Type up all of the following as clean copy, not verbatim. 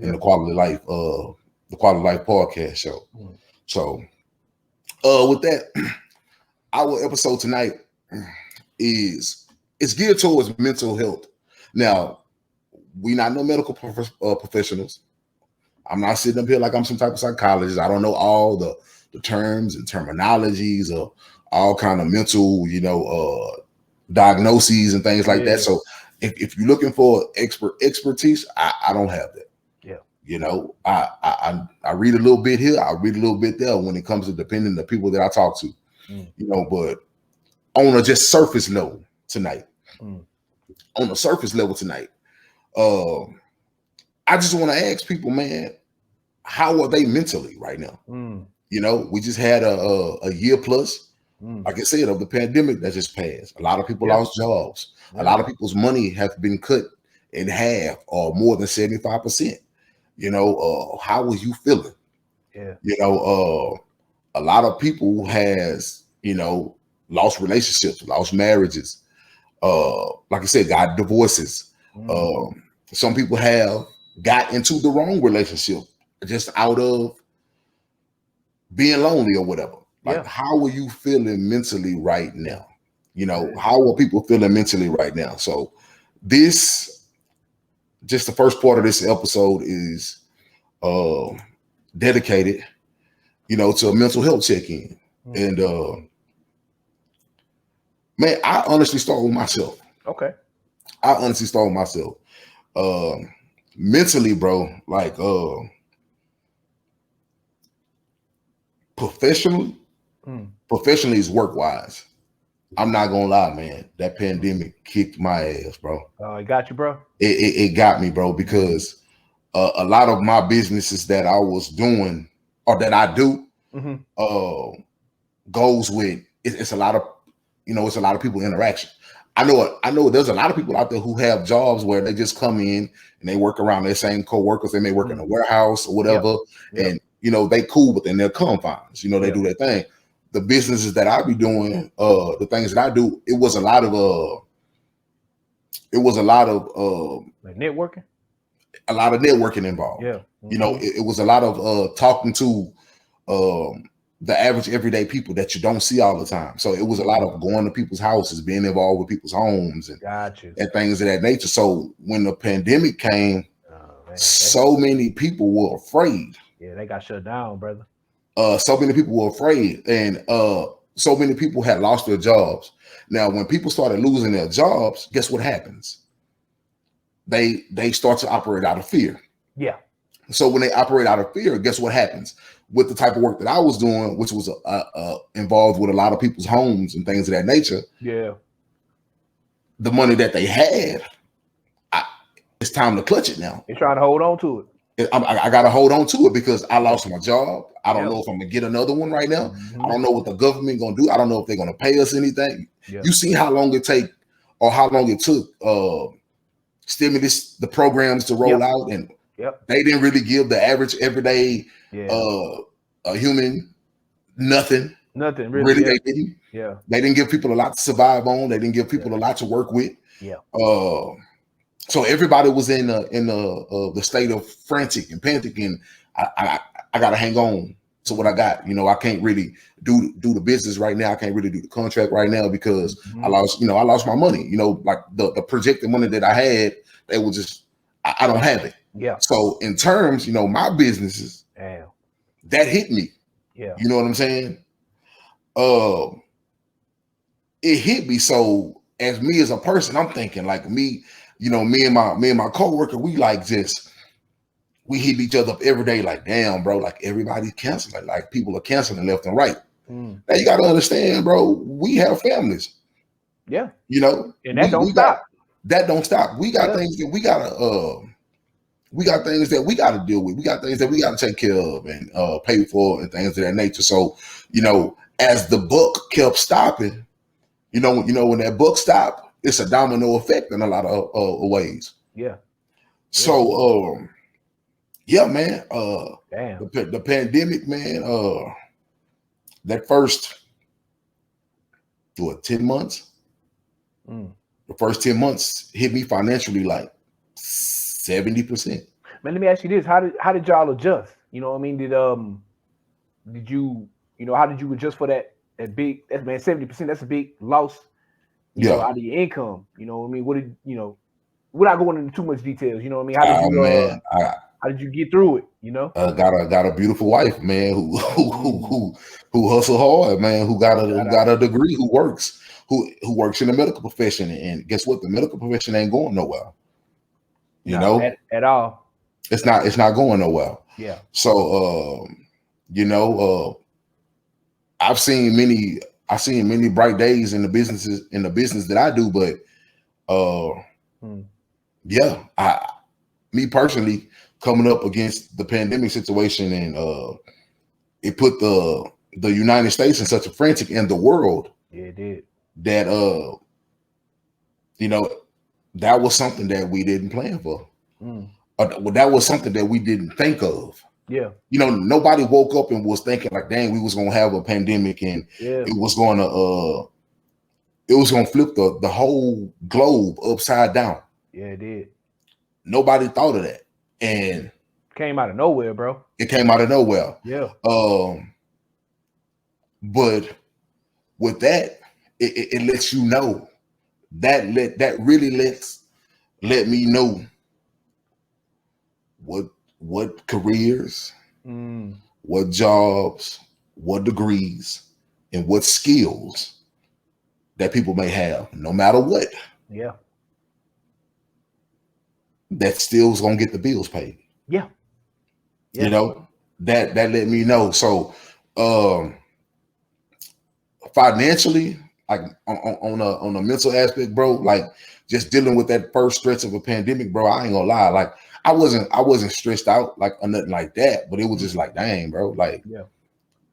in the Quality Life podcast show. So with that, our episode tonight is it's geared towards mental health. Now, we not no medical professionals. I'm not sitting up here like I'm some type of psychologist. I don't know all the terms and terminologies of all kind of mental, diagnoses and things like that. So if you're looking for expertise, I don't have that. I read a little bit here, I read a little bit there when it comes to depending on the people that I talk to. But on a just surface level tonight, I just want to ask people, man, how are they mentally right now? We just had a year plus, like I said, of the pandemic that just passed. A lot of people lost jobs. A lot of people's money has been cut in half or more than 75%. How was you feeling? A lot of people has, lost relationships, lost marriages. Like I said, got divorces. Some people have got into the wrong relationship just out of being lonely or whatever. How are you feeling mentally right now? How are people feeling mentally right now? So just the first part of this episode is dedicated, to a mental health check-in. And man, I honestly start with myself. Okay. I honestly start with myself. Mentally, bro, like professionally is work-wise. I'm not gonna lie, man. That pandemic kicked my ass, bro. Oh, it got you, bro? It got me, bro, because a lot of my businesses that I was doing or that I do goes with it's a lot of it's a lot of people interaction. I know there's a lot of people out there who have jobs where they just come in and they work around their same co-workers. They may work in a warehouse or whatever, and they cool within their confines. They do their thing. The businesses that I be doing, the things that I do, it was a lot of like networking. A lot of networking involved. It was a lot of talking to the average everyday people that you don't see all the time. So it was a lot of going to people's houses, being involved with people's homes and things of that nature. So when the pandemic came, so many people were afraid. Yeah, they got shut down, brother. So many people were afraid, and so many people had lost their jobs. Now, when people started losing their jobs, guess what happens? They start to operate out of fear. Yeah. So when they operate out of fear, guess what happens? With the type of work that I was doing, which was involved with a lot of people's homes and things of that nature. Yeah. The money that they had, it's time to clutch it now. You're trying to hold on to it. I got to hold on to it because I lost my job. I don't know if I'm going to get another one right now. I don't know what the government going to do. I don't know if they're going to pay us anything. You see how long it take or how long it took stimulus, the programs to roll out, and they didn't really give the average everyday human nothing. Nothing really. They didn't. Yeah. They didn't give people a lot to survive on. They didn't give people a lot to work with. Yeah. So everybody was in the state of frantic and panicking. I got to hang on to what I got. I can't really do the business right now. I can't really do the contract right now because I lost my money. Like the projected money that I had, they were just I don't have it. Yeah. So in terms, my businesses, that hit me. Yeah. You know what I'm saying? It hit me. So as me as a person, I'm thinking like me and my coworker, we hit each other up every day. Like, damn, bro, like everybody's canceling. Like people are canceling left and right. Now you got to understand, bro, we have families. Yeah. And that don't stop. That don't stop. We got things that we got things that we got to deal with. We got things that we got to take care of and pay for and things of that nature. So, as the buck kept stopping, when that buck stopped, it's a domino effect in a lot of ways. Yeah. So, man. Damn. The pandemic, man. That first 10 months. The first 10 months hit me financially like 70%. Man, let me ask you this: how did y'all adjust? You know what I mean? Did you how did you adjust for that big? That's man 70%. That's a big loss. Out of your income. You know what I mean? What did without going into too much details? You know what I mean? How did you get through it? Got a beautiful wife, man, who hustle hard, man, who got a degree, who works in the medical profession, and guess what? The medical profession ain't going nowhere. At all. It's not going nowhere. Yeah. So I've seen many bright days in the business that I do, but me personally, coming up against the pandemic situation, and it put the United States in such a frantic, and the world. Yeah, it did. That that was something that we didn't plan for. That was something that we didn't think of. Yeah. Nobody woke up and was thinking like, dang, we was gonna have a pandemic, and it was gonna flip the whole globe upside down. Yeah, it did. Nobody thought of that. And came out of nowhere, bro. It came out of nowhere. Yeah. But with that, it lets you know that really let me know what careers, what jobs, what degrees, and what skills that people may have, no matter what. Yeah. That still is gonna get the bills paid. Yeah. That let me know. So financially, like on a mental aspect, bro, like just dealing with that first stretch of a pandemic, bro, I ain't gonna lie. Like I wasn't stressed out like or nothing like that, but it was just like, dang, bro, like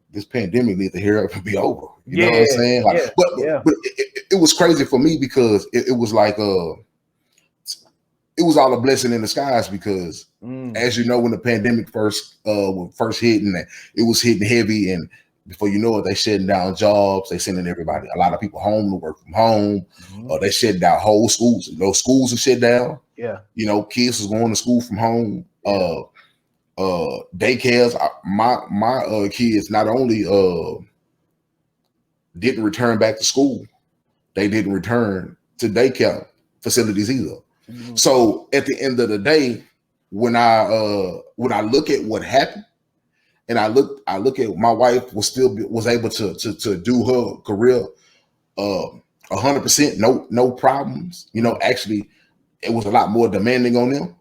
this pandemic needs to hurry up and be over. You know what I'm saying? Like, but it was crazy for me because it was like it was all a blessing in disguise because, as you know, when the pandemic first hit, and it was hitting heavy, and before you know it, they shutting down jobs, they sending a lot of people home to work from home. They shut down whole schools. Those schools are shut down. Yeah, kids was going to school from home. Daycares. My kids not only didn't return back to school, they didn't return to daycare facilities either. So at the end of the day, when I look at what happened, and I look at my wife was able to do her career 100%, no problems. Actually, it was a lot more demanding on them.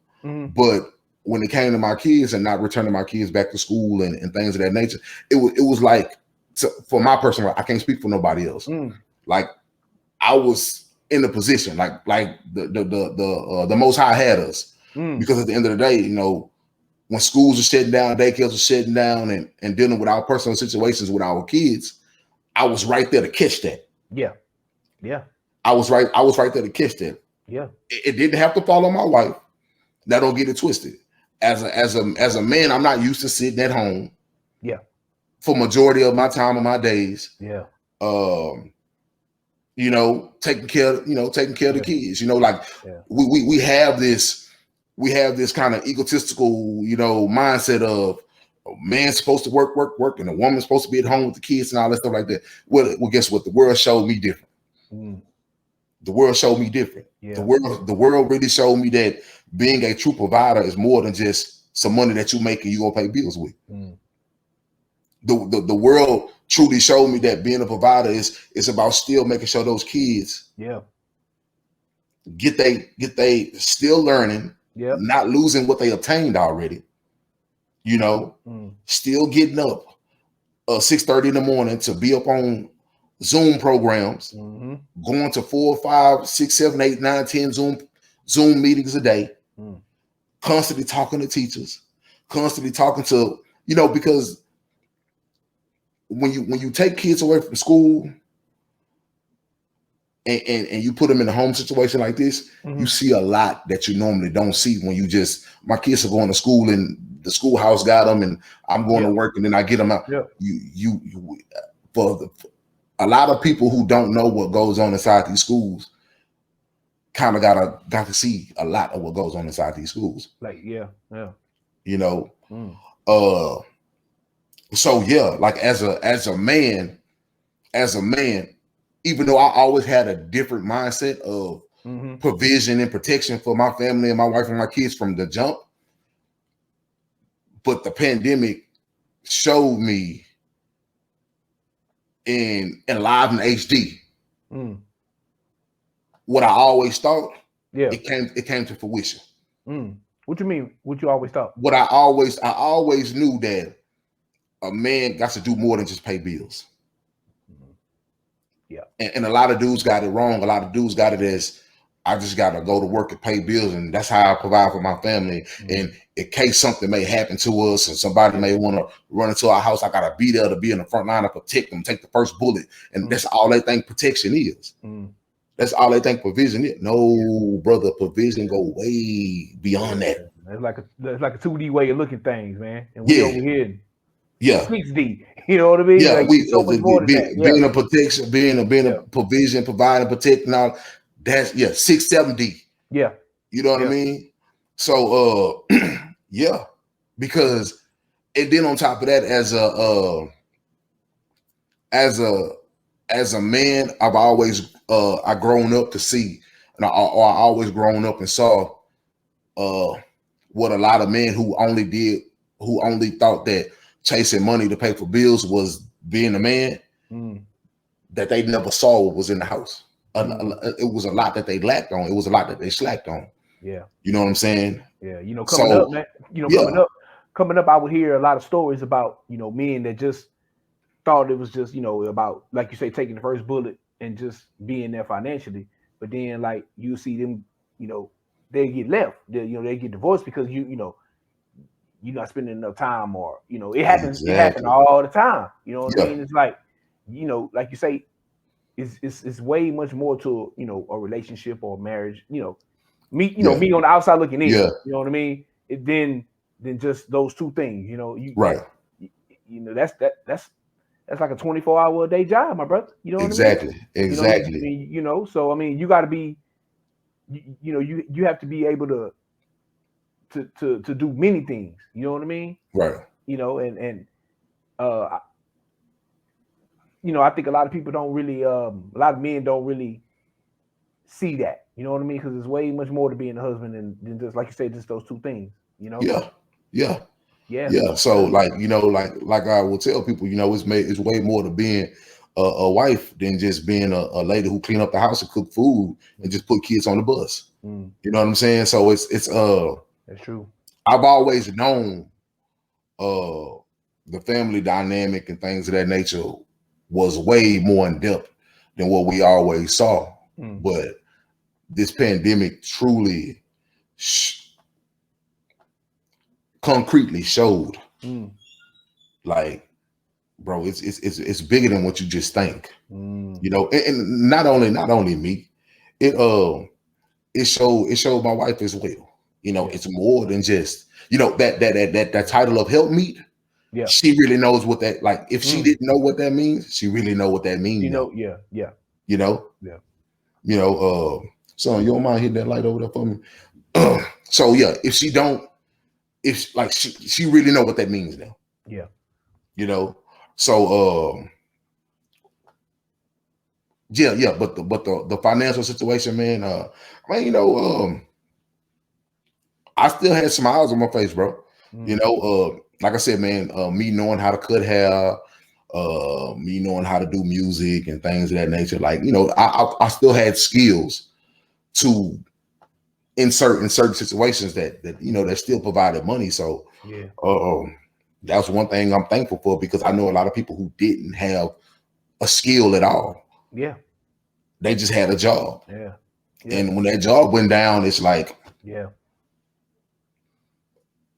But when it came to my kids and not returning my kids back to school and things of that nature, it was like, for my personal, I can't speak for nobody else. Like I was in the position, like the Most High had us, because at the end of the day, when schools are shutting down, daycares are shutting down, and dealing with our personal situations with our kids, I was right there to catch that. Yeah. I was right there to catch that. Yeah. It didn't have to fall on my wife. Now don't get it twisted. As a man, I'm not used to sitting at home. Yeah. For majority of my time of my days. Yeah. Taking care of the kids. We have this kind of egotistical, mindset of a man's supposed to work, and a woman's supposed to be at home with the kids and all that stuff like that. Well, guess what? The world showed me different. The world showed me different. Yeah. The world really showed me that being a true provider is more than just some money that you make and you gonna pay bills with. The world truly showed me that being a provider is about still making sure those kids get they still learning, not losing what they obtained already. Still getting up 6:30 in the morning to be up on Zoom programs, going to 4, 5, 6, 7, 8, 9, 10 Zoom meetings a day, constantly talking to teachers, constantly talking to, because when you take kids away from school and you put them in a home situation like this, you see a lot that you normally don't see when my kids are going to school and the schoolhouse got them and I'm going to work and then I get them out. For a lot of people who don't know what goes on inside these schools, kind of got to see a lot of what goes on inside these schools. Like, yeah. You know, so yeah, like as a man, even though I always had a different mindset of provision and protection for my family and my wife and my kids from the jump, but the pandemic showed me in live in HD what I always thought. Yeah, it came to fruition. What you mean? What you always thought? What I always knew that a man got to do more than just pay bills. Yeah, and a lot of dudes got it wrong. A lot of dudes got it as I just got to go to work and pay bills, and that's how I provide for my family. And in case something may happen to us, and somebody may want to run into our house, I got to be there to be in the front line to protect them, take the first bullet, and that's all they think protection is. That's all they think provision is. No, brother, provision go way beyond that. It's like a 2D way of looking at things, man. And we over here, 6D. You know what I mean? Yeah, like, we so much more than that. Being a protection, being a provision, providing, protecting, all that's 6, 7D. Yeah, you know what I mean. So yeah, because and then on top of that, as a man, I've always I grown up to see, and I always grown up and saw what a lot of men who only thought that chasing money to pay for bills was being a man, that they never saw what was in the house. It was a lot that they lacked on. It was a lot that they slacked on. Yeah, you know what I'm saying. Yeah, coming up, man. Coming up, I would hear a lot of stories about men that just thought it was just about, like you say, taking the first bullet and just being there financially. But then, like, you see them, they get left. They get divorced because you're not spending enough time, or it happens. Exactly. It happens all the time. You know what I mean? It's like, like you say, it's way much more to a relationship or marriage. Me on the outside looking in. You know what I mean? Than just those two things. Right. That's like a 24-hour a day job, my brother. You know what I mean? Exactly. So I mean, you got to be, you have to be able to do many things. You know what I mean? Right. I think a lot of people don't really, a lot of men don't really see that. You know what I mean? Because there's way much more to being a husband than just, like you said, just those two things. Yeah. So like I will tell people, it's way more to being a wife than just being a lady who clean up the house and cook food and just put kids on the bus. You know what I'm saying? So it's that's true. I've always known the family dynamic and things of that nature was way more in depth than what we always saw. But this pandemic truly concretely showed, like, bro, it's bigger than what you just think. And not only me, it showed my wife as well. It's more than just that title of helpmeet. Yeah, she really knows what that, like, if she didn't know what that means, she really know what that means. Son, you don't mind hitting that light over there for me? So yeah, if she really know what that means now. So but the financial situation, man, I still had smiles on my face, bro. Like I said, man, me knowing how to cut hair, me knowing how to do music and things of that nature, like, I still had skills to insert in certain situations that still provided money. So that's one thing I'm thankful for, because I know a lot of people who didn't have a skill at all. They just had a job. And when that job went down, it's like,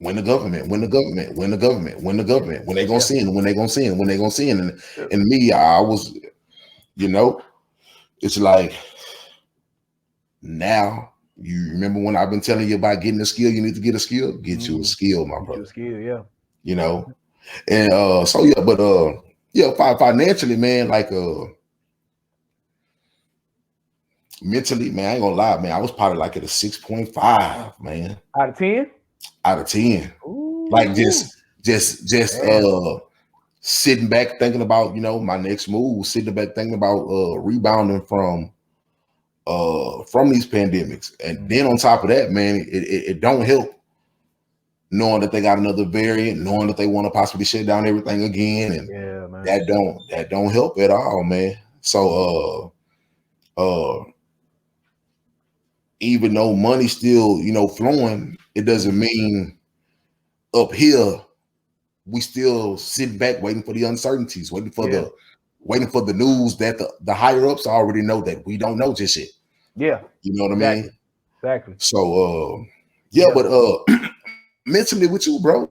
when the government, when they gonna send, and me, I was, it's like, now you remember when I've been telling you about getting a skill, you need to get a skill, get you a skill, my brother. And financially, man, like mentally, man, I ain't gonna lie, man. I was probably like at a 6.5, man. Out of 10? Out of 10. Like Ooh, just damn. sitting back thinking about, my next move, sitting back thinking about rebounding from these pandemics. And then on top of that, man, it don't help knowing that they got another variant, knowing that they want to possibly shut down everything again, and Yeah, man. that don't help at all, man. So even though money's still, flowing, it doesn't mean up here we still sit back waiting for the uncertainties, waiting for the news that the higher ups already know that we don't know just yet. Yeah. You know what I mean? Exactly. So but mentally with you, bro,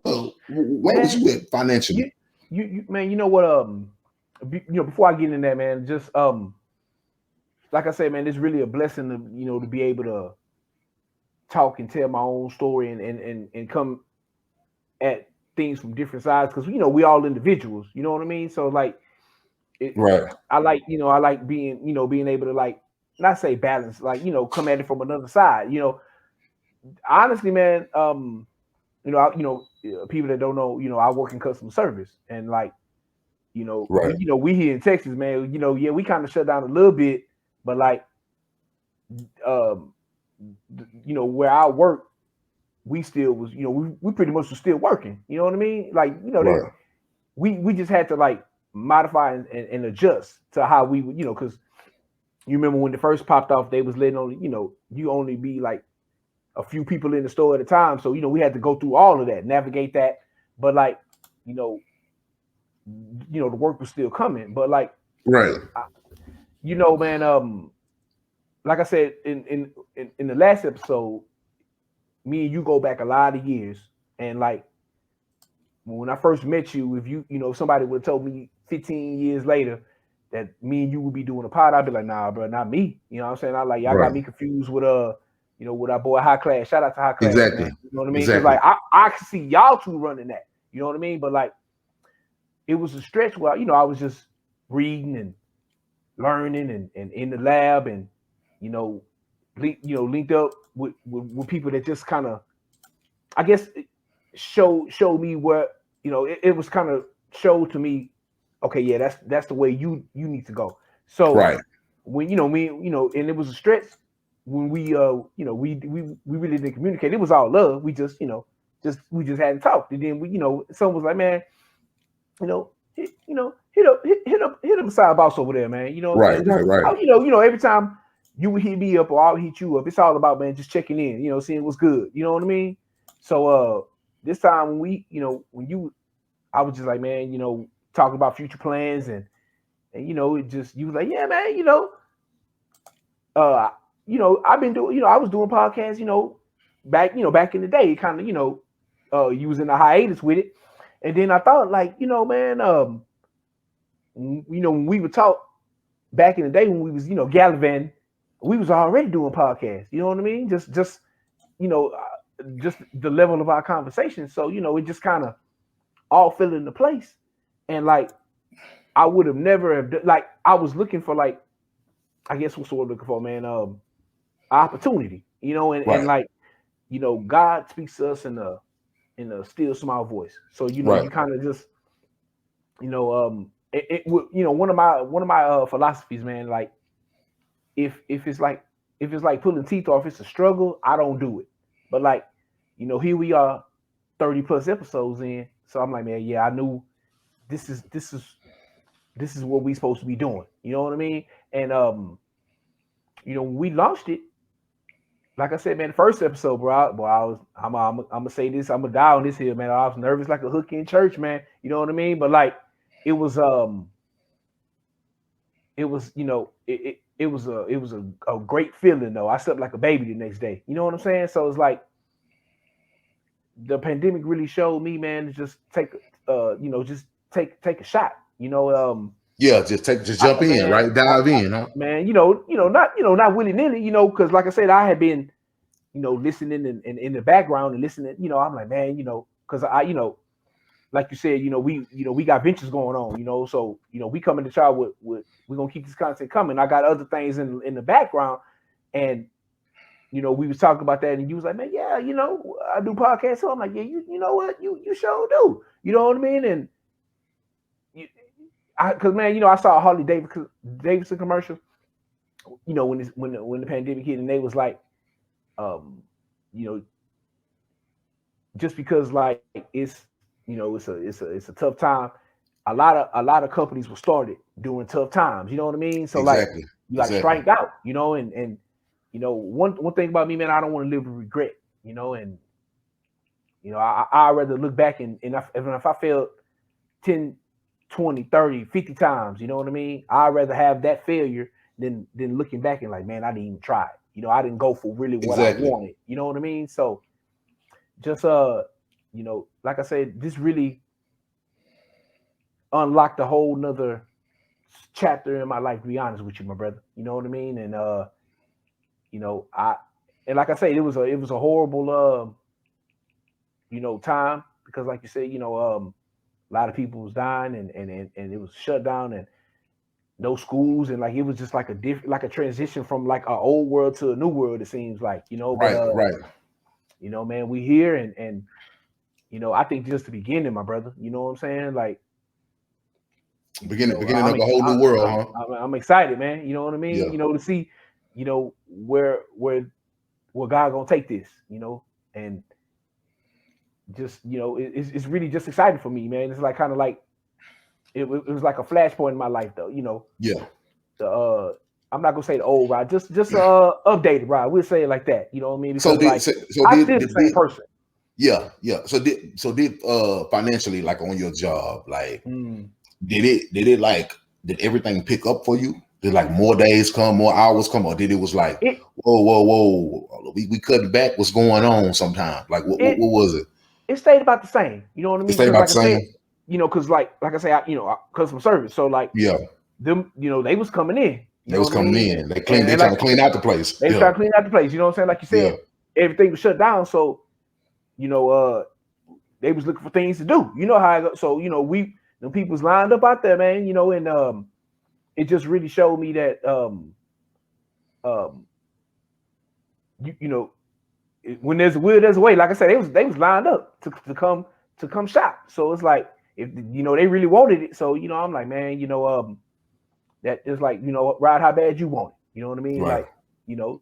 where was you at financially? You man, you know what? Before I get into that, man, just like I said, man, it's really a blessing to to be able to talk and tell my own story and come at things from different sides because we all individuals. You know what I mean? So like, Right. I like being being able to like not say balance, like come at it from another side. Honestly, man, people that don't know, I work in customer service, and like, Right. we here in Texas, man, yeah, we kind of shut down a little bit, but like, um, where I work, we still was, we pretty much was still working. You know what I mean? Like, Right. we just had to like modify and adjust to how we would, because you remember when it first popped off, they was letting only, you only be like a few people in the store at a time. So, we had to go through all of that, navigate that. But like, the work was still coming. But like, Right. Man, like I said in the last episode, me and you go back a lot of years, and like when I first met you, if somebody would have told me 15 years later that me and you would be doing a pod, I'd be like, nah, bro, not me. You know what I'm saying? Y'all got me confused with with our boy High Class. Shout out to High Class, Exactly. man. You know what I mean? Because Exactly. like I could see y'all two running that. You know what I mean? But like it was a stretch where I was just reading and learning and in the lab and linked up with people that just kind of, I guess, showed me where it was kind of showed to me, okay, yeah, that's the way you need to go. So right. when and it was a stretch when we really didn't communicate. It was all love. We just we just hadn't talked. And then someone was like, man, hit up side boss over there, man. You know what I'm saying? Right. Every time you would hit me up or I'll hit you up, it's all about, man, just checking in, seeing what's good. You know what I mean? So this time when I was just like, man, talking about future plans and it just, you was like, yeah, man, I've been doing, I was doing podcasts, back in the day, kind of, you was in a hiatus with it. And then I thought, like, man, when we would talk back in the day when we was, gallivanting, we was already doing podcasts. You know what I mean? Just just the level of our conversation. So it just kind of all fell into place. And like I would have never have like I was looking for, like, I guess what's the word looking for, man? Opportunity. And like God speaks to us in a still small voice. So you kind of just one of my philosophies, man, like if it's like pulling teeth off, it's a struggle, I don't do it. But like, here we are 30 plus episodes in. So I'm like, man, yeah, I knew this is what we supposed to be doing. You know what I mean? And when we launched it, like I said, man, the first episode, bro, I'm gonna say this, I'm gonna die on this here, man. I was nervous like a hook in church, man. You know what I mean? But like it was it was a great feeling though. I slept like a baby the next day. You know what I'm saying? So it's like the pandemic really showed me, man, to just take just take a shot. Just jump in, right? Dive in, huh? Man, not willy-nilly, because like I said, I had been, listening in the background and listening, I'm like, man, because I, like you said, we got ventures going on, so we coming to try with we're gonna keep this content coming. I got other things in the background And you know, we was talking about that, and you was like, man, yeah, you know, I do podcasts. So I'm like, yeah, you know what, you sure do. You know what I mean? And because man, you know, I saw a Harley Davidson commercial. You know, when the pandemic hit, and they was like, you know, just because like it's, you know, it's a tough time. A lot of companies were started during tough times. You know what I mean? So exactly. like you got strike out. You know, and you know, one thing about me, man, I don't want to live with regret. You know, and you know, I'd rather look back and if I failed 10, 20, 30, 50 times, you know what I mean? I'd rather have that failure than looking back and like, man, I didn't even try. You know, I didn't go for really what I wanted. You know what I mean? So just you know, like I said, this really unlocked a whole nother chapter in my life, to be honest with you, my brother. You know what I mean? And you know, like I say, it was a horrible you know, time, because like you said, you know, a lot of people was dying and it was shut down and no schools, and like it was just like a transition from like an old world to a new world, it seems like, you know. But right. You know, man, we here and you know, I think just the beginning, my brother. You know what I'm saying? Like beginning of a whole new world, huh? I'm excited, man. You know what I mean? Yeah. You know, to see, you know, where God gonna take this, you know, and just, you know, it's really just exciting for me, man. It's like kind of like it was like a flashpoint in my life, though. You know. Yeah. I'm not gonna say the old ride, just updated ride. We'll say it like that. You know what I mean? Because I'm still the same person. Yeah. So did financially, like on your job, like did everything pick up for you? Did like more days come, more hours come, or did it was like whoa, we cut back? What's going on? Sometimes, like what was it? It stayed about the same. You know what I mean? It stayed about the same. You know, because like I say, you know, customer service. So like, yeah, them, you know, they was coming in. They was coming in. They trying to clean out the place. They trying to clean out the place. You know what I'm saying? Like you said, everything was shut down. So, you know, they was looking for things to do. You know how I go. So, you know, the people's lined up out there, man. You know, and it just really showed me that you know, when there's a will, there's a way. Like I said, they was lined up to come shop. So it's like, if you know, they really wanted it. So, you know, I'm like, man, you know, that is like, you know, ride how bad you want it. You know what I mean? Right. Like, you know,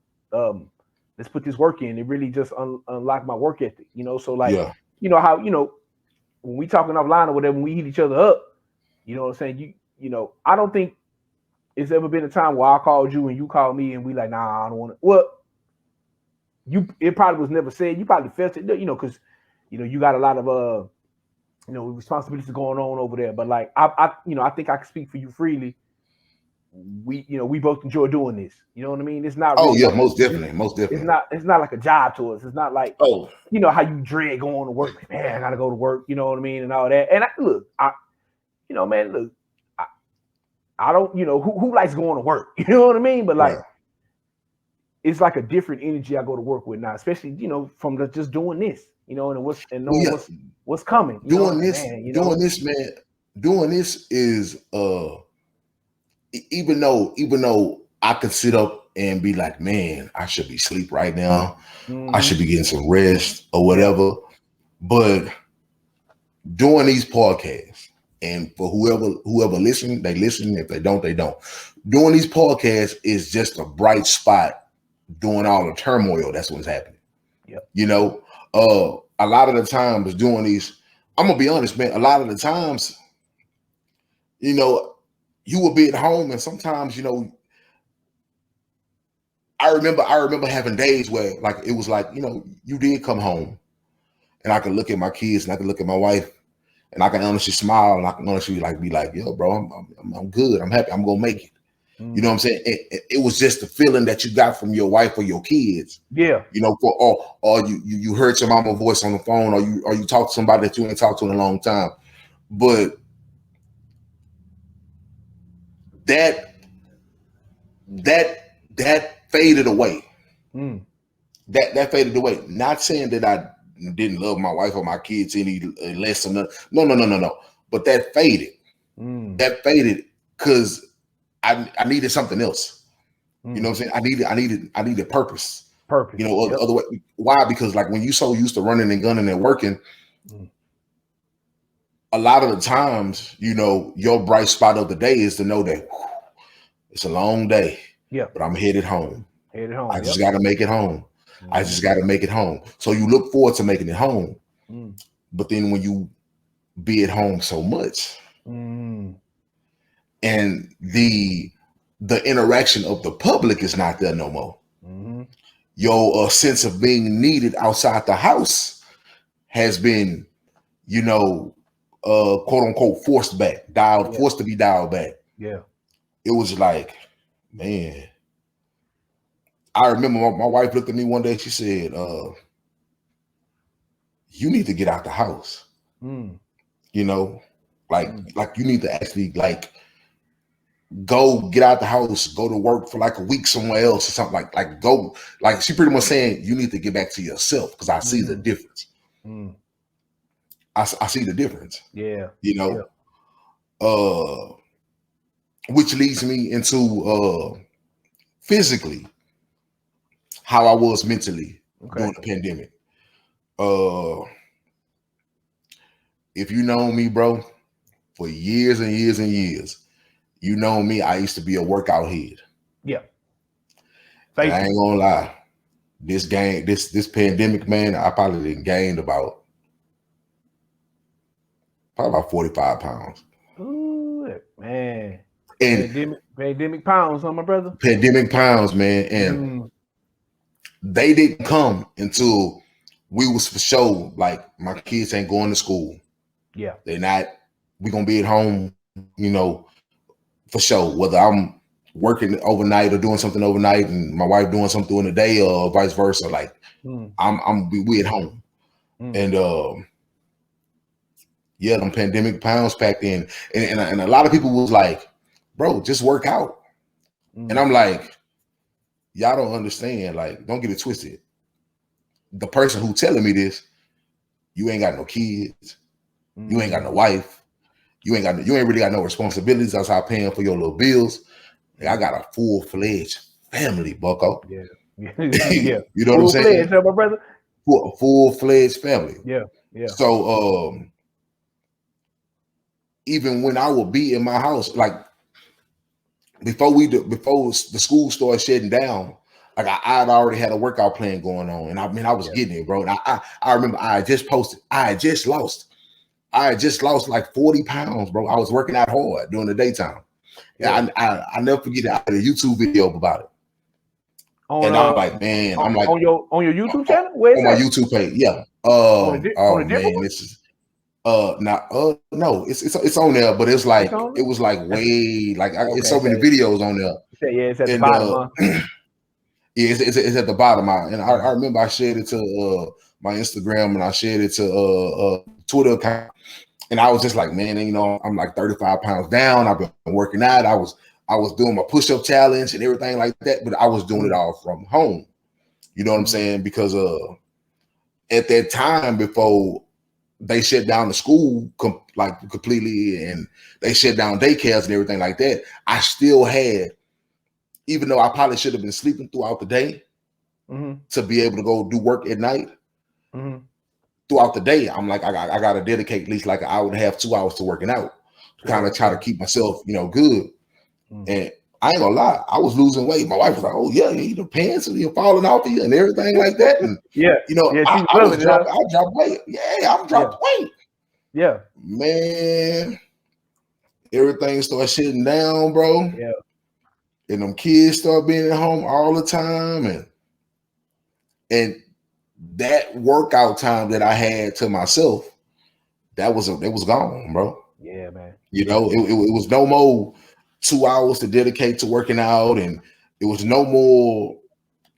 let's put this work in. It really just unlocked my work ethic, you know? So like, you know how, you know, when we talking offline or whatever, when we hit each other up, you know what I'm saying? You know, I don't think it's ever been a time where I called you and you called me and we like, nah, I don't want it. Well, it probably was never said. You probably felt it, you know, because, you know, you got a lot of, you know, responsibilities going on over there. But like, you know, I think I can speak for you freely. You know, we both enjoy doing this. You know what I mean? It's not. Really like, most definitely. It's not like a job to us. It's not like, you know, how you dread going to work. Man, I gotta go to work. You know what I mean, and all that. And you know, man, look, I don't. You know, who likes going to work? You know what I mean? But like, it's like a different energy I go to work with now, especially, you know, from just doing this. You know, and what's coming. Doing this is even though I could sit up and be like, man, I should be asleep right now. I should be getting some rest or whatever. But doing these podcasts, and for whoever listen, they listen. If they don't, they don't. Doing these podcasts is just a bright spot during all the turmoil. That's what's happening. Yep. You know, a lot of the times doing these, I'm gonna be honest, man, a lot of the times, you know, you will be at home, and sometimes, you know, I remember having days where, like, it was like, you know, you did come home, and I could look at my kids, and I could look at my wife, and I can honestly smile, and I can honestly be like, yo, bro, I'm good, I'm happy, I'm gonna make it. You know what I'm saying? It was just the feeling that you got from your wife or your kids. Yeah. You know, or you heard your mama's voice on the phone, or you talked to somebody that you ain't talked to in a long time, but that faded away. That faded away. Not saying that I didn't love my wife or my kids any less or no. But that faded. That faded because I needed something else. You know what I'm saying? I needed purpose. Purpose. You know, other way. Why? Because like when you so used to running and gunning and working, a lot of the times, you know, your bright spot of the day is to know that it's a long day. Yeah. But I'm headed home. Headed home. I just got to make it home. I just got to make it home. So you look forward to making it home. But then when you be at home so much, and the interaction of the public is not there no more. Your sense of being needed outside the house has been, you know, quote unquote forced back, forced to be dialed back. Yeah. It was like, man, I remember my wife looked at me one day. She said, you need to get out the house. You know, like you need to actually like go get out the house, go to work for like a week somewhere else or something like go, like she pretty much saying you need to get back to yourself because I see the difference. I see the difference. Yeah. You know, which leads me into physically how I was mentally during the pandemic. If you know me, bro, for years and years and years, you know me, I used to be a workout head. Yeah. And I ain't gonna lie. This pandemic, man, I probably gained about 45 pounds. Ooh, man. And pandemic pounds, huh, my brother? Pandemic pounds, man. And they didn't come until we was for sure, like my kids ain't going to school. Yeah. They're not, we gonna be at home, you know, for sure. Whether I'm working overnight or doing something overnight and my wife doing something during the day or vice versa, like we at home. And yeah, them pandemic pounds packed in. And a lot of people was like, bro, just work out. And I'm like, y'all don't understand. Like, don't get it twisted. The person who telling me this, you ain't got no kids. You ain't got no wife. You ain't really got no responsibilities outside paying for your little bills. Like, I got a full-fledged family, bucko. Yeah. Yeah. You know what I'm saying? My brother. Full-fledged family. Yeah. So even when I would be in my house, like before the school started shutting down, like I'd already had a workout plan going on. And I mean, I was getting it, bro. And I remember I had just lost like 40 pounds, bro. I was working out hard during the daytime. Yeah, I never forget I had a YouTube video about it. And I'm like, man, I'm like on your YouTube channel? Where's on my YouTube page, yeah. On a man, this is no, it's on there, but it's like it was like way like it's so many videos on there. Yeah, it's at the bottom. Yeah, it's at the bottom. And I remember I shared it to my Instagram and I shared it to Twitter account. And I was just like, man, you know, I'm like 35 pounds down. I've been working out. I was doing my push-up challenge and everything like that, but I was doing it all from home. You know what I'm saying? Because at that time, before they shut down the school completely and they shut down daycares and everything like that, I still had, even though I probably should have been sleeping throughout the day to be able to go do work at night. Throughout the day, I'm like, I got to dedicate at least like an hour and a half, 2 hours to working out to kind of try to keep myself, you know, good. And I ain't gonna lie, I was losing weight. My wife was like, "Oh yeah, you the pants and you're falling off of you and everything like that." And you know, I dropped weight. Yeah, I'm dropped weight. Yeah, man, everything started shitting down, bro. Yeah, and them kids start being at home all the time, and that workout time that I had to myself, it was gone, bro. Yeah, man. You know, it was no more 2 hours to dedicate to working out, and it was no more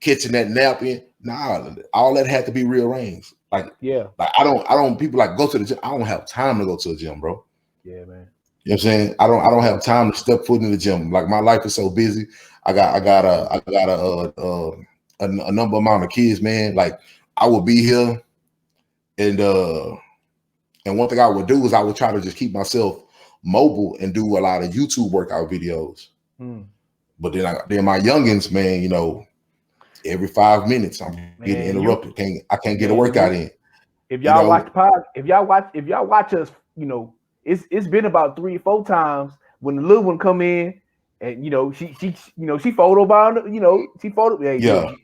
catching that nap in. Nah, all that had to be rearranged. Like I don't people like go to the gym. I don't have time to go to the gym, bro. Yeah, man. You know what I'm saying? I don't have time to step foot in the gym. Like my life is so busy. I got a number amount of kids, man. Like I would be here, and one thing I would do is I would try to just keep myself mobile and do a lot of YouTube workout videos. But then my youngins, man, you know, every 5 minutes I'm getting interrupted. I can't get a workout in. If y'all watch the pod, if y'all watch us, you know, it's been about 3 or 4 times when the little one come in and you know she photobound, you know, she photo. Yeah. You know,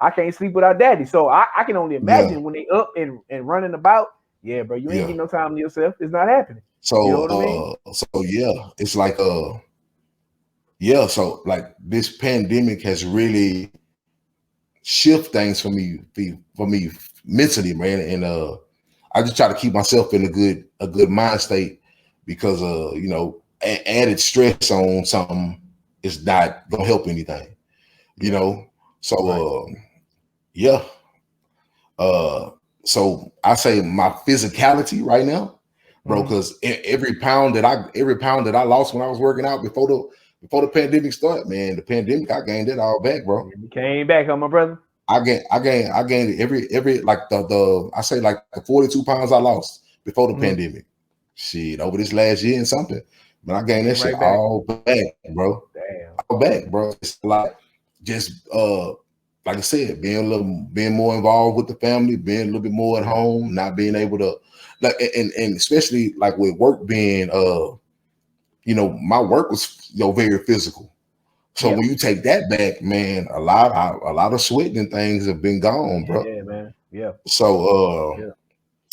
I can't sleep without daddy, so I can only imagine when they up and running about. Yeah, bro, you ain't getting no time to yourself. It's not happening. So, you know what I mean? So yeah, it's like so like this pandemic has really shift things for me mentally, man, and I just try to keep myself in a good mind state because you know, added stress on something is not gonna help anything, you know. So yeah. So I say my physicality right now, bro, because every pound that I lost when I was working out before the pandemic started, man, the pandemic, I gained it all back, bro. You came back, huh, my brother? I gained every like I say like the 42 pounds I lost before the pandemic. Shit, over this last year and something, but I gained that shit all back, bro. Damn. All back, bro. It's like just like I said, being more involved with the family, being a little bit more at home, not being able to like, and especially like with work being, you know, my work was, you know, very physical. So when you take that back, man, a lot of sweating and things have been gone, bro. Yeah, man. Yeah. So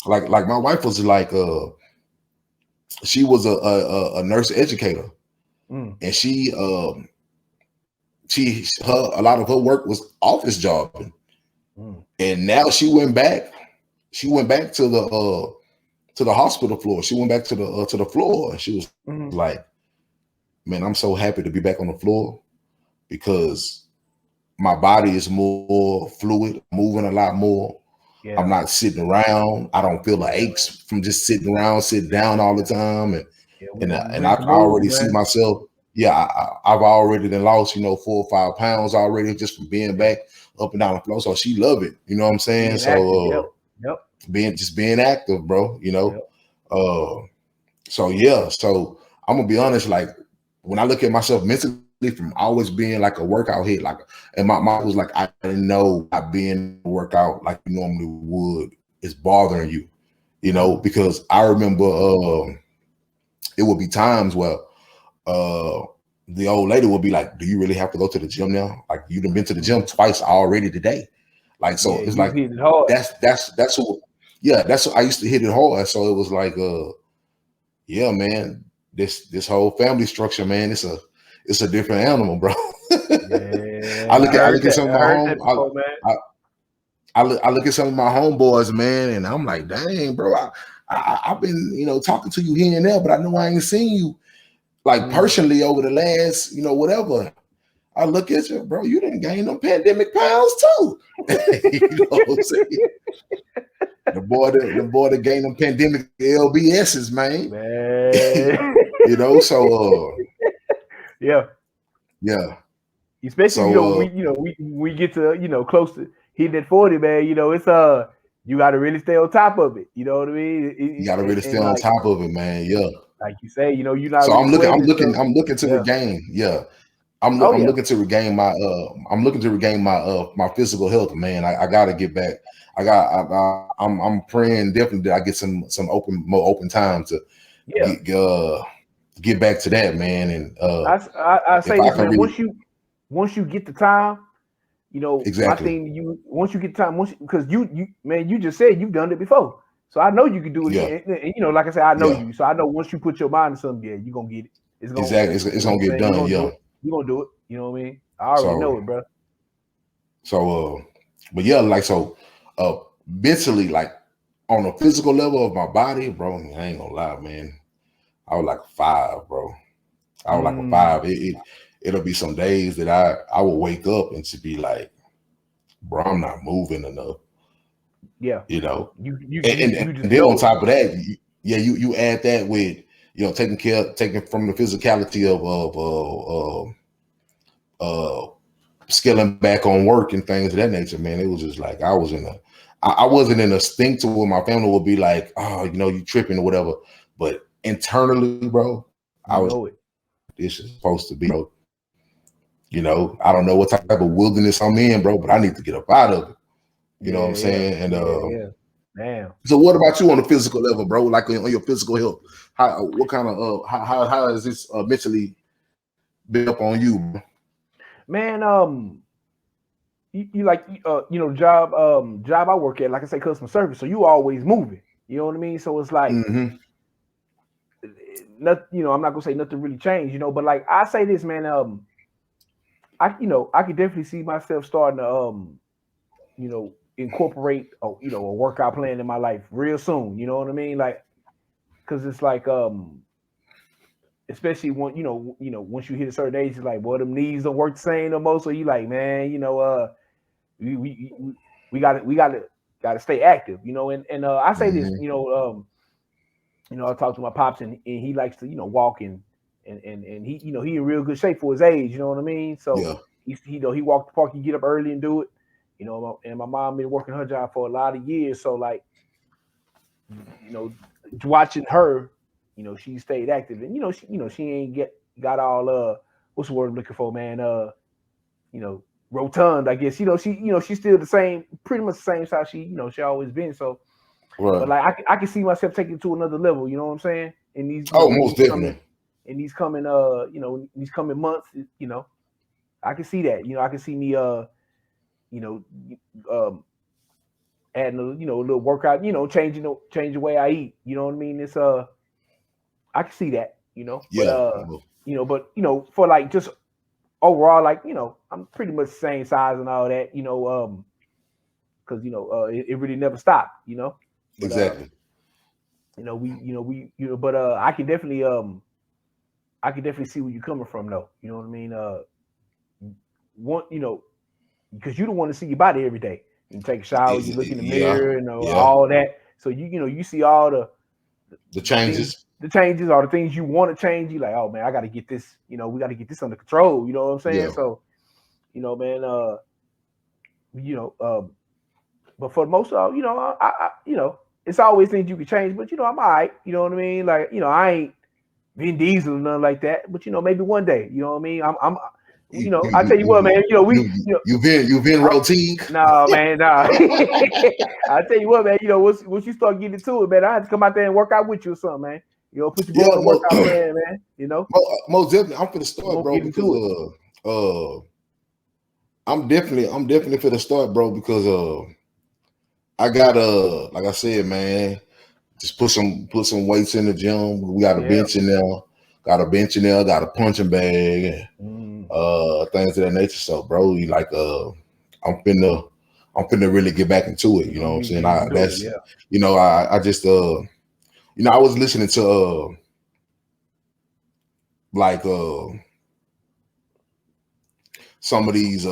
like my wife was like she was a nurse educator, and she a lot of her work was office jobbing, and now she went back to the hospital floor. She went back to the floor, and she was like, man, I'm so happy to be back on the floor because my body is more fluid, moving a lot more. I'm not sitting around. I don't feel the aches from just sitting down all the time, and I can already see myself. Yeah, I've already then lost, you know, 4 or 5 pounds already just from being back up and down the floor. So she love it. You know what I'm saying? Being active, bro, you know. So yeah, so I'm gonna be honest, like when I look at myself mentally from always being like a workout hit, like, and my mom was like, I didn't know not being a workout like you normally would is bothering you, you know, because I remember it would be times where the old lady would be like, do you really have to go to the gym now? Like you done been to the gym twice already today. Like, so it's like, that's what I used to hit it hard. So it was like, yeah, man, this whole family structure, man, it's a different animal, bro. I look at some of my I look at some of my homeboys, man, and I'm like, dang, bro, I've been, you know, talking to you here and there, but I know I ain't seen you like personally over the last, you know, whatever. I look at you, bro, you didn't gain them pandemic pounds too. You know what I'm saying? The boy that gained them pandemic LBSs, man. You know, so yeah. Especially we get to, you know, close to hitting that 40, man. You know, it's you got to really stay on top of it. You know what I mean? You got to really stay on top of it, man. Yeah. Like you say, you know, you're not. So I'm looking to regain. Yeah. I'm looking to regain my my physical health, man. I gotta get back. I'm praying definitely that I get some more open time to get back to that, man. And I say this, man, once you get the time, you know, my thing, once you get time, because you just said you've done it before. So I know you can do it again. And, you know, like I said, I know you. So I know once you put your mind to something, you're gonna get it. It's gonna it's gonna get done. You're gonna do it. You know what I mean? I already know it, bro. So but yeah, like mentally, like on a physical level of my body, bro, I ain't gonna lie, man. I was like a 5, bro. I was like a 5. It'll be some days that I will wake up and just be like, bro, I'm not moving enough. Yeah, you know, and then on top of that, you add that with, you know, taking from the physicality of scaling back on work and things of that nature, man. It was just like I wasn't in a stink to where my family would be like, oh, you know, you tripping or whatever. But internally, bro, I was. This is supposed to be, bro. You know, I don't know what type of wilderness I'm in, bro, but I need to get up out of it. You know what I'm saying? And Damn. So what about you on the physical level, bro? Like on your physical health, what kind of how has this mentally been up on you, bro? Man, you like job I work at, like I say, customer service. So you always moving. You know what I mean? So it's like nothing, I'm not gonna say nothing really changed, but like I say this, man, I could definitely see myself starting to incorporate a workout plan in my life real soon. You know what I mean? Like, cause it's like especially when once you hit a certain age, it's like, boy, them knees don't work the same no more. So you like, man, we gotta stay active, and I say this, I talk to my pops and he likes to, walk and he, he in real good shape for his age, you know what I mean? So he walk the park, he get up early and do it, and my mom been working her job for a lot of years. So like, watching her, she stayed active and, she ain't got all, what's the word I'm looking for, man? Rotund, I guess, she's still the same, pretty much the same size she always been. So, but like I can see myself taking it to another level. You know what I'm saying? In these, most definitely. In these coming months, I can see that. I can see me, adding a little workout. Changing the way I eat. You know what I mean? It's I can see that. But for like just overall, like, I'm pretty much the same size and all that, because it really never stopped, But, exactly. But I can definitely see where you're coming from, though. You know what I mean? Because you don't want to see your body every day. You take a shower, you look in the mirror, all that. So you see all the changes. The changes are the things you want to change. You like, oh man, I got to get this. We got to get this under control. You know what I'm saying? Yeah. So, man, but for the most of, I it's always things you can change. But I'm all right. You know what I mean? Like, I ain't Vin Diesel or nothing like that. But maybe one day. You know what I mean? I'm. I tell you what, man. You've been routine. No, man, nah. I tell you what, man. Once you start getting into it, man, I have to come out there and work out with you or something, man. Put your boy on the workout plan, man. Most definitely, I'm finna start, bro. Because I'm definitely finna start, bro. Because I got like I said, man, just put some weights in the gym. We got a bench in there. Got a punching bag, and things of that nature. So, bro, I'm finna really get back into it. You know what I'm saying? I just I was listening to some of these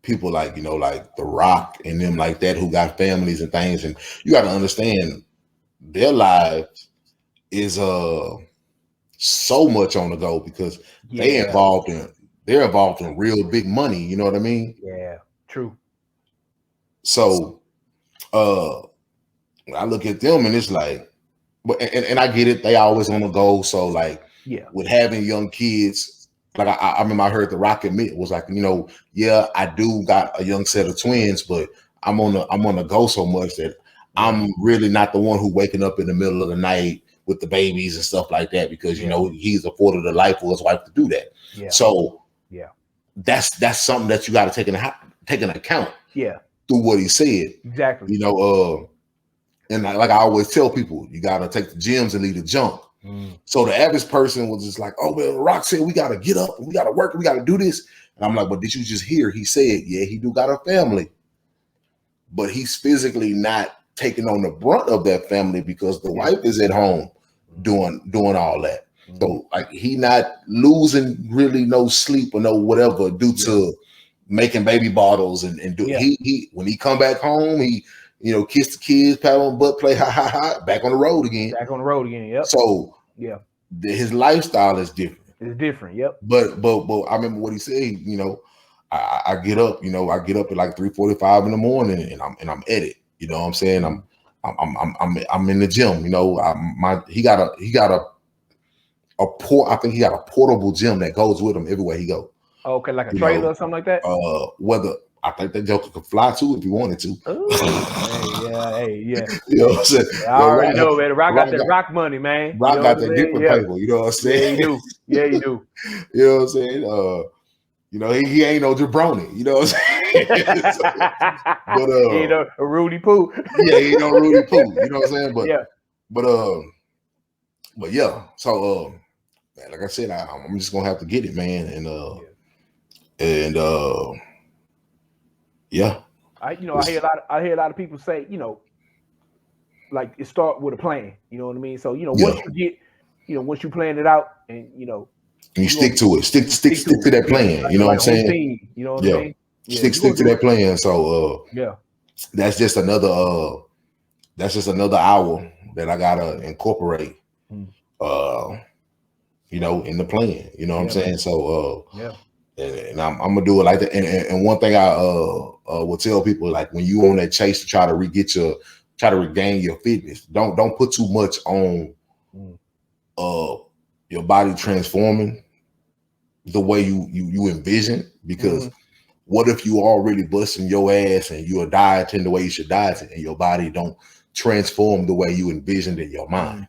people like like The Rock and them like that who got families and things, and you got to understand their lives is so much on the go because they're involved in real big money. You know what I mean? Yeah, true. So I look at them and it's like, but and I get it, they always on the go. So like with having young kids, like I remember I heard The Rock admit was like, I do got a young set of twins, but I'm on the go so much that I'm really not the one who waking up in the middle of the night with the babies and stuff like that because he's afforded a life for his wife to do that. Yeah. So that's something that you got to take into account. Yeah. Through what he said. Exactly. And like I always tell people, you got to take the gyms and leave the junk. So the average person was just like, oh, well, Rock said we got to get up and we got to work and we got to do this. And I'm like, but did you just hear? He said, yeah, he do got a family, but he's physically not taking on the brunt of that family because the wife is at home doing all that. So like he not losing really no sleep or no whatever due to making baby bottles and do he when he come back home, he kiss the kids, pat on the butt, play back on the road again. Yep. So his lifestyle is different. It's different. Yep. But I remember what he said. I get up. I get up at like 3:45 in the morning, and I'm at it. You know what I'm saying? I'm in the gym. He got a I think he got a portable gym that goes with him everywhere he go. Okay, like a trailer or something like that. Whether I think that Joker could fly too if he wanted to. Yeah. You know what I'm saying? Yeah, I already know, man. Rock got that rock money, man. Rock got that different paper. You know what I'm saying? Yeah, you do. You know what I'm saying? You know, he ain't no jabroni. You know what I'm saying? But he ain't a Rudy Poo. Yeah, he ain't no Rudy Poo. You know what I'm saying? But yeah. But yeah. So man, like I said, I'm just gonna have to get it, man. Yeah. I hear a lot of people say, like it start with a plan. You know what I mean? So, once you plan it out and and you stick to it. Stick to that plan. Like, you know what I'm saying? Routine, you know what I mean? Yeah, stick to that plan. So yeah. That's just another hour that I gotta incorporate in the plan. You know what I'm saying? So and I'm gonna do it like that. And one thing I will tell people, like when you on that chase to try to regain your fitness, don't put too much on your body transforming the way you envision, because what if you already busting your ass and you're dieting the way you should diet and your body don't transform the way you envisioned in your mind?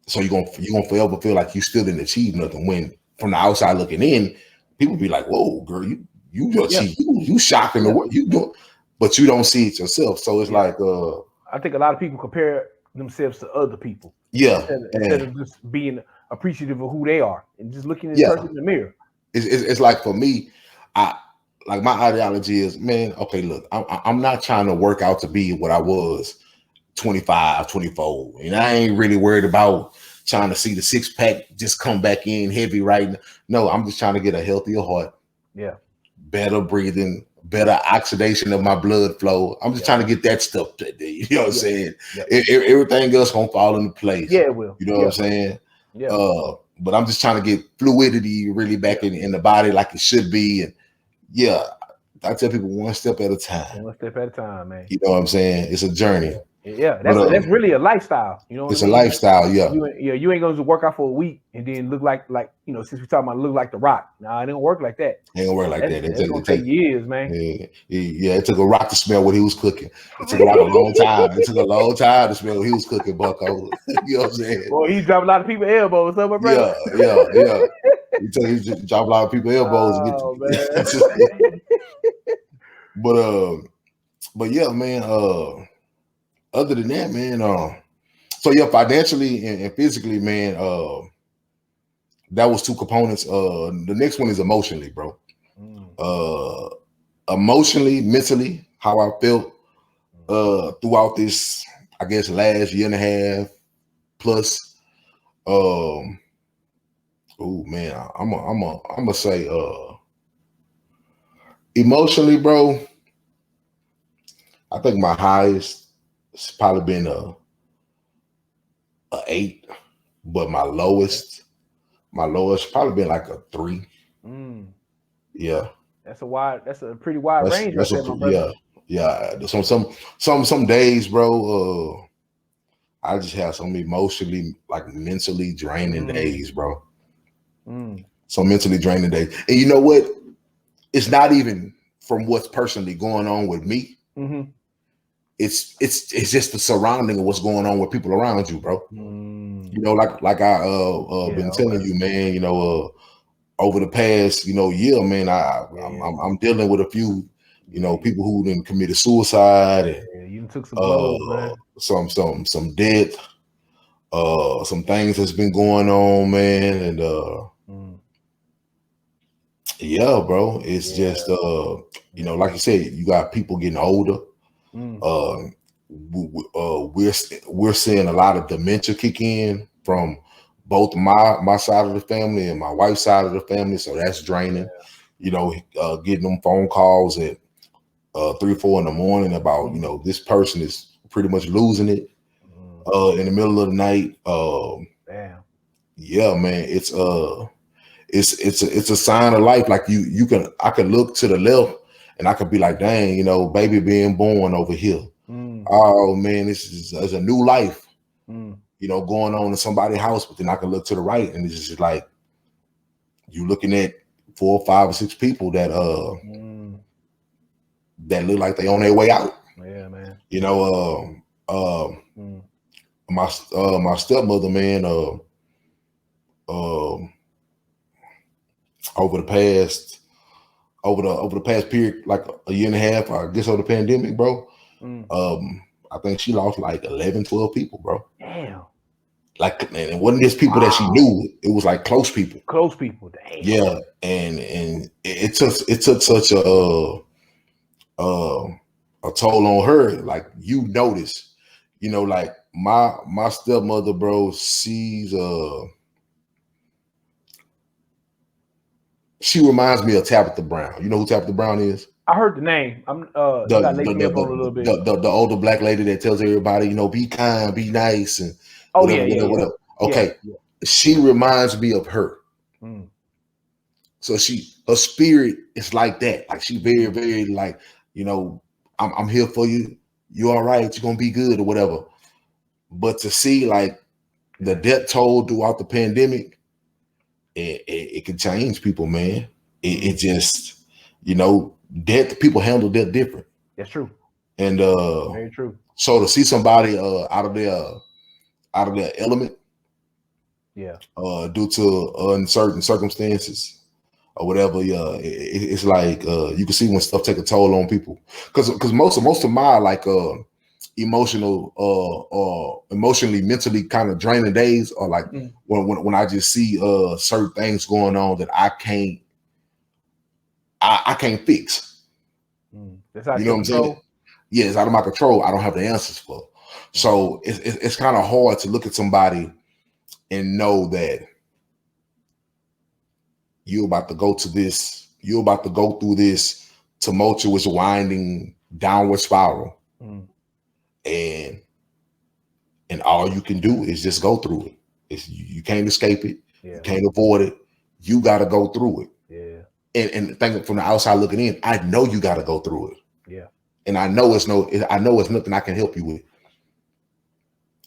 So you're gonna forever feel like you still didn't achieve nothing, when from the outside looking in, people be like, whoa, girl, you achieve, you shocking the world, you do, but you don't see it yourself. So it's like I think a lot of people compare themselves to other people. Yeah. Instead of just being appreciative of who they are and just looking at the person in the mirror. It's like, for me, my ideology is, man, okay, look, I'm not trying to work out to be what I was 25, 24. And I ain't really worried about trying to see the six pack just come back in heavy right now. No, I'm just trying to get a healthier heart. Yeah. Better breathing, better oxidation of my blood flow. I'm just trying to get that stuff today. You know what I'm saying? Everything else gonna fall into place. Yeah, it will. You know what I'm saying? Yeah. But I'm just trying to get fluidity really back in the body like it should be. And I tell people one step at a time. One step at a time, man. You know what I'm saying? It's a journey. Yeah, that's really a lifestyle. You know what it's I mean? A lifestyle, yeah. You ain't going to work out for a week and then look like since we're talking about look like The Rock. Nah, it don't work like that. It ain't gonna work like that. It's gonna take years, man. Yeah, it took a rock to smell what he was cooking. It took a long time. It took a long time to smell what he was cooking, Bucko. You know what I'm saying? Well, he dropped a lot of people elbows, huh, my brother? Yeah. He dropped a lot of people elbows. But yeah, man. Other than that, man. So yeah, financially and physically, man. That was two components. The next one is emotionally, bro. Emotionally, mentally, how I felt throughout this, I guess, last year and a half plus. Oh man, I'm gonna say emotionally, bro. I think my highest has probably been a 8, but my lowest probably been like a 3. Yeah. That's a pretty wide range right there, my brother. Yeah. Some days, bro, I just have some emotionally, like mentally draining days, bro. Some mentally draining days. And you know what? It's not even from what's personally going on with me. It's just the surrounding of what's going on with people around you, bro. You know, like I been telling you, man, you know, over the past, year, man, I'm dealing with a few, people who done committed suicide and you took some blows, man. Some death, some things that's been going on, man, and yeah, bro, it's just like you said, you got people getting older. We're seeing a lot of dementia kick in from both my side of the family and my wife's side of the family, so that's draining. Getting them phone calls at 3 or 4 in the morning about this person is pretty much losing it in the middle of the night. Damn. Yeah, man, it's a sign of life. Like I can look to the left and I could be like, dang, baby being born over here. Oh man, this is a new life, going on in somebody's house. But then I can look to the right and it's just like, you looking at 4, 5, or 6 people that that look like they on their way out. Yeah, man. You know, my stepmother, man, over the past period, like a year and a half, I guess, of the pandemic, bro. I think she lost like 11, 12 people, bro. Damn. Like, and it wasn't just people that she knew; it was like close people. Close people. Damn. Yeah, and it took such a toll on her. Like, you notice, you know, like my stepmother, bro. She reminds me of Tabitha Brown. You know who Tabitha Brown is? I heard the name. I'm the older black lady that tells everybody, you know, be kind, be nice, and whatever. Okay, yeah. She reminds me of her. So her spirit is like that. Like, she very, very, like, you know, I'm here for you. You all right? You're gonna be good or whatever. But to see like the death toll throughout the pandemic, it can change people, man. It just, you know, death, people handle death different. That's true. And very true. So to see somebody out of their element, due to uncertain circumstances or whatever, it's like you can see when stuff take a toll on people. Because most of my like emotionally, mentally kind of draining days are like when I just see certain things going on that I can't fix. That's out you know what I'm saying? Yeah, it's out of my control. I don't have the answers for. So it's kind of hard to look at somebody and know that you're about to go through this tumultuous, winding downward spiral. And all you can do is just go through it. You can't escape it. Yeah. You can't avoid it. You got to go through it. Yeah. And thinking from the outside looking in, I know you got to go through it. Yeah. And I know it's nothing I can help you with.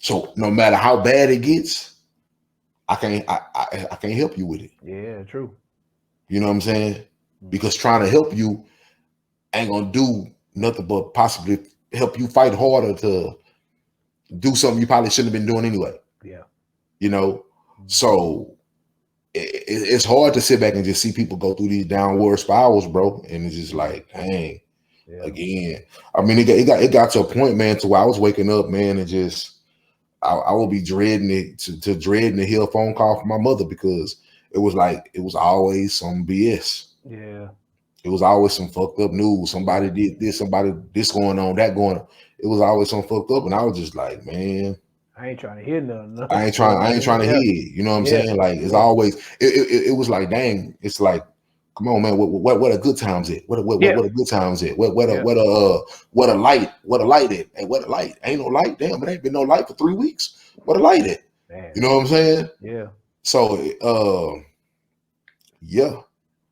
So no matter how bad it gets, I can't help you with it. Yeah, true. You know what I'm saying? Because trying to help you ain't gonna do nothing but possibly help you fight harder to do something you probably shouldn't have been doing anyway. Yeah. You know, so it's hard to sit back and just see people go through these downward spirals, bro. And it's just like, dang, again. I mean, it got to a point, man, to where I was waking up, man, and just I would be dreading it to hear a phone call from my mother, because it was always some BS. Yeah. It was always some fucked up news. Somebody did this, this going on, that going on. It was always some fucked up. And I was just like, man, I ain't trying to hear nothing. I ain't trying to hear it. You know what I'm saying? Like, it's always, it was like, dang, it's like, come on, man, what a good times it? What a good times it? What a light it? Hey, what a light? Ain't no light. Damn, it ain't been no light for 3 weeks. What a light it? Man. You know what I'm saying? Yeah. So yeah.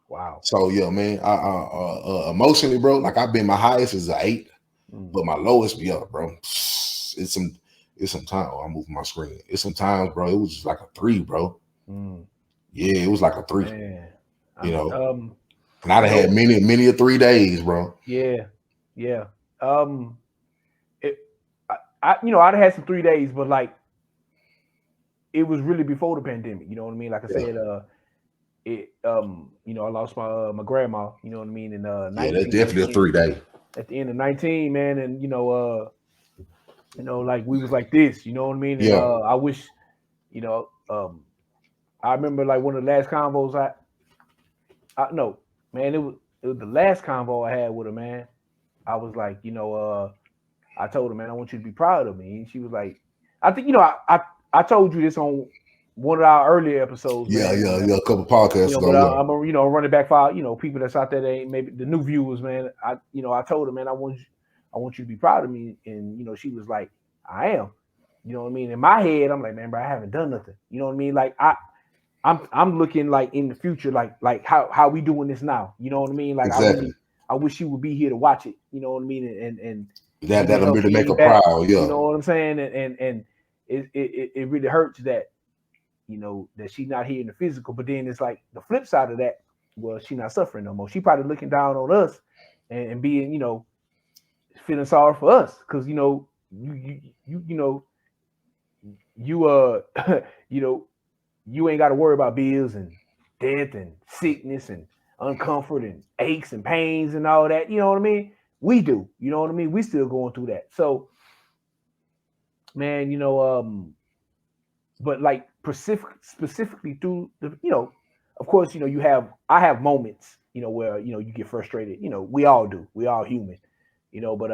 Wow. So yeah, man. I emotionally, bro, like my highest is an 8, but my lowest, bro. It's some time. Oh, I'm moving my screen. It's some times, bro. It was just like a 3, bro. Yeah, it was like a 3. Man. You know, and I'd have had many a 3 days, bro. Yeah. I'd have had some 3 days, but like, it was really before the pandemic. You know what I mean? Like I said, I lost my grandma. You know what I mean? In that's definitely a 3 day. At the end of 19, man, and like we was like this. You know what I mean? And, I wish, I remember like one of the last convos it was the last convo I had with her, man. I was like, I told her, man, I want you to be proud of me. And she was like, I think, I told you this on one of our earlier episodes. Yeah, a couple podcasts ago. But I'm running back for people that's out there that ain't maybe the new viewers, man. I told her, man, I want you to be proud of me. And she was like, I am. You know what I mean? In my head, I'm like, man, bro, I haven't done nothing. You know what I mean? Like I'm looking like in the future, like how we doing this now. You know what I mean? Like, exactly. I wish you would be here to watch it. You know what I mean? And that'll really make her proud. Yeah. You know what I'm saying? And it really hurts that, you know, that she's not here in the physical, but then it's like the flip side of that, well, she's not suffering no more. She probably looking down on us and being, you know, feeling sorry for us because you know you know you you know you ain't got to worry about bills and death and sickness and uncomfort and aches and pains and all that. You know what I mean? We do. You know what I mean? We still going through that. So, man, you know, but like specifically through the, you know, of course, you know, I have moments, you know, where, you know, you get frustrated. You know, we all do. We all human, you know, but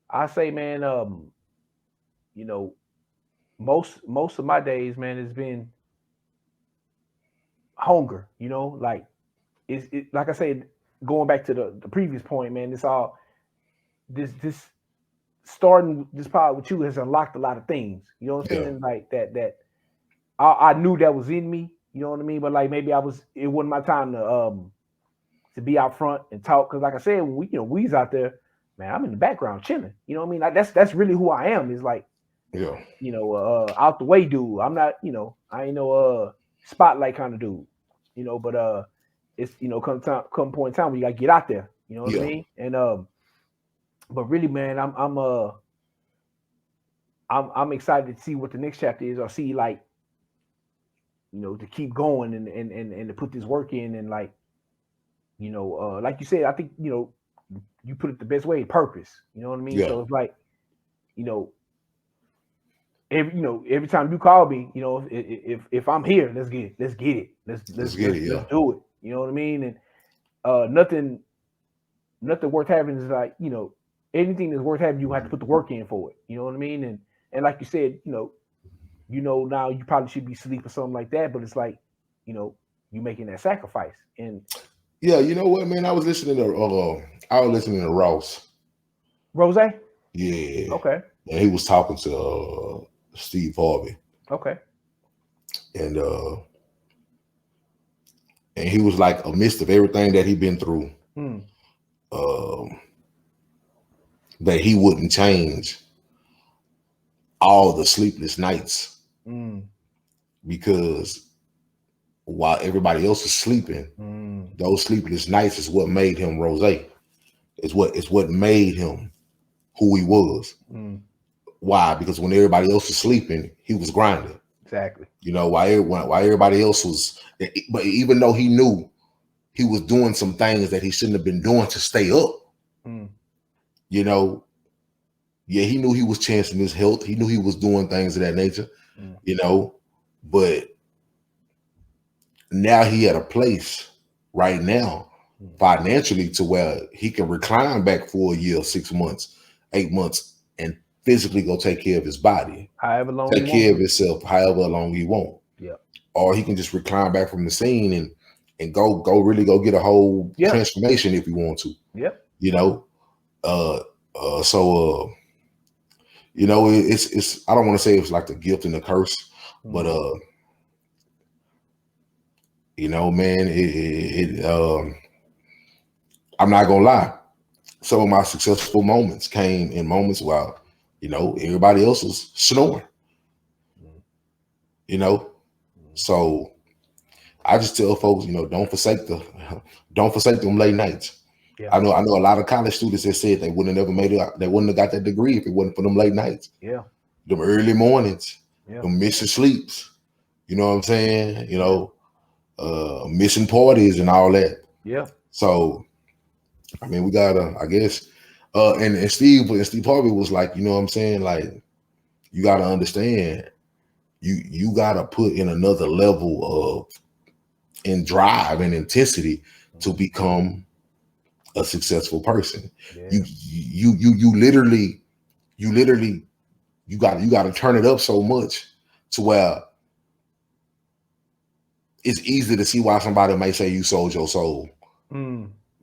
I say, man, you know, most of my days, man, has been hunger, you know, like it like I said, going back to the previous point, man, it's all this starting this pod with you has unlocked a lot of things. You know what I'm saying? Like that I knew that was in me, you know what I mean? But like maybe it wasn't my time to be out front and talk. Cause like I said, when we's out there, man, I'm in the background chilling. You know what I mean? Like, that's really who I am. Is like, you know, out the way dude. I'm not, you know, I ain't no spotlight kind of dude, you know, but it's, you know, come point in time when you gotta get out there, you know what I mean? And but really, man, I'm excited to see what the next chapter is, or see, like, you know, to keep going and to put this work in, and like, you know, like you said, I think, you know, you put it the best way, purpose. You know what I mean? So it's like, you know, every time you call me, you know, if I'm here, let's get it. Let's do it. You know what I mean? And nothing worth having is like, you know, anything that's worth having, you have to put the work in for it. You know what I mean? And like you said, you know, now you probably should be asleep or something like that, but it's like, you know, you making that sacrifice. And yeah, you know what, man? I was listening to Ross. Rose? Yeah. Okay. And he was talking to Steve Harvey. Okay. And he was like, amidst of everything that he'd been through, that he wouldn't change all the sleepless nights, because while everybody else is sleeping, those sleepless nights is what made him Rose. It's what made him who he was. Why? Because when everybody else was sleeping, he was grinding. Exactly. You know, while everybody else was, but even though he knew he was doing some things that he shouldn't have been doing to stay up, you know, yeah, he knew he was chancing his health. He knew he was doing things of that nature, you know, but now he at a place right now financially to where he can recline back for a year, 6 months, 8 months, and physically go take care of his body, however long, take care of himself, however long he want. Yeah. Or he can just recline back from the scene and go really go get a whole transformation if you want to. Yep. You know, so you know, it's I don't want to say it's like the gift and the curse, but you know, man, I'm not gonna lie. Some of my successful moments came in moments while, you know, everybody else was snoring. You know, so I just tell folks, you know, don't forsake them late nights. Yeah. I know a lot of college students that said they wouldn't have never made it out. They wouldn't have got that degree if it wasn't for them late nights. Yeah. Them early mornings, them missing sleeps. You know what I'm saying? You know, missing parties and all that. Yeah. So, I mean, we gotta, I guess, and Steve Harvey was like, you know what I'm saying? Like, you gotta understand, you gotta put in another level of in drive and intensity to become a successful person. Yeah. You literally you gotta turn it up so much to where it's easy to see why somebody might say you sold your soul,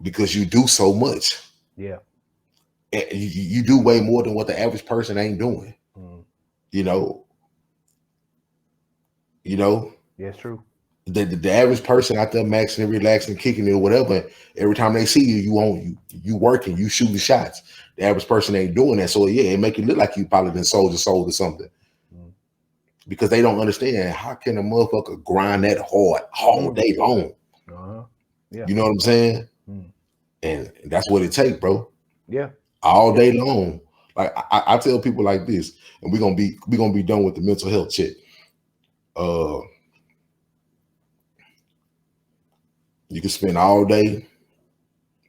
because you do so much. Yeah, you do way more than what the average person ain't doing. You know. Yeah, it's true. The average person out there maxing and relaxing, kicking it or whatever, every time they see you working, you shooting shots. The average person ain't doing that. So yeah, it make you look like you probably been sold your soul to something. because they don't understand how can a motherfucker grind that hard all day long. Yeah. You know what I'm saying? And that's what it takes, bro. Yeah. All day long. Like I tell people like this, and we're gonna be done with the mental health check. You can spend all day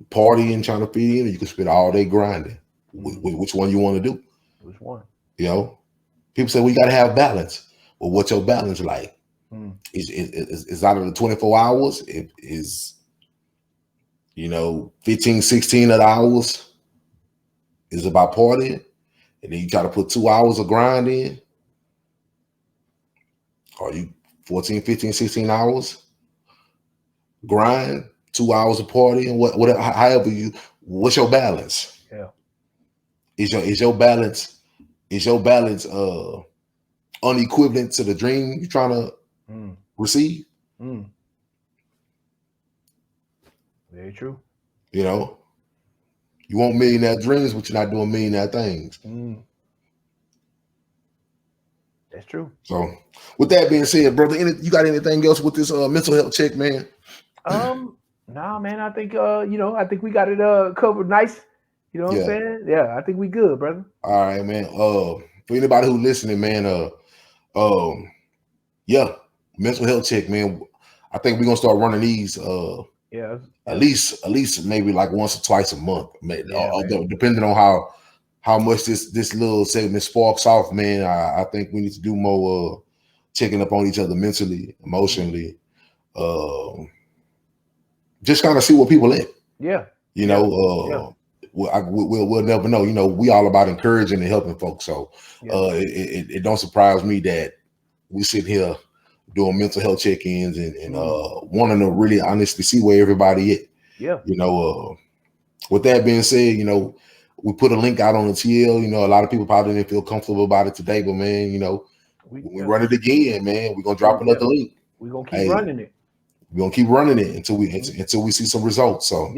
partying, trying to fit in, or you can spend all day grinding. Which one you want to do? Which one? You know, people say we got to have balance. Well, what's your balance like? Is out of the 24 hours, it is, 15, 16 of the hours is about partying, and then you try to put 2 hours of grind in, or you 14, 15, 16 hours grind, 2 hours of partying, whatever, however what's your balance? Yeah. Is your balance unequivalent to the dream you're trying to receive? Very true. You want millionaire dreams, but you're not doing millionaire things. That's true. So, with that being said, brother, you got anything else with this mental health check, man? Nah, man. I think I think we got it covered nice. You know what I'm saying? Yeah, I think we good, brother. All right, man. For anybody who listening, man, mental health check, man. I think we're gonna start running these. At least maybe like once or twice a month, depending on how much this little segment sparks off, man. I think we need to do more checking up on each other mentally, emotionally, just kind of see what people at. We'll never know. We all about encouraging and helping folks. So it don't surprise me that we sit here doing mental health check-ins and wanting to really honestly see where everybody at. With that being said, we put a link out on the TL. A lot of people probably didn't feel comfortable about it today, but man, we run it again, man. We're gonna drop another link. We're gonna keep running it. We're gonna keep running it until we see some results. So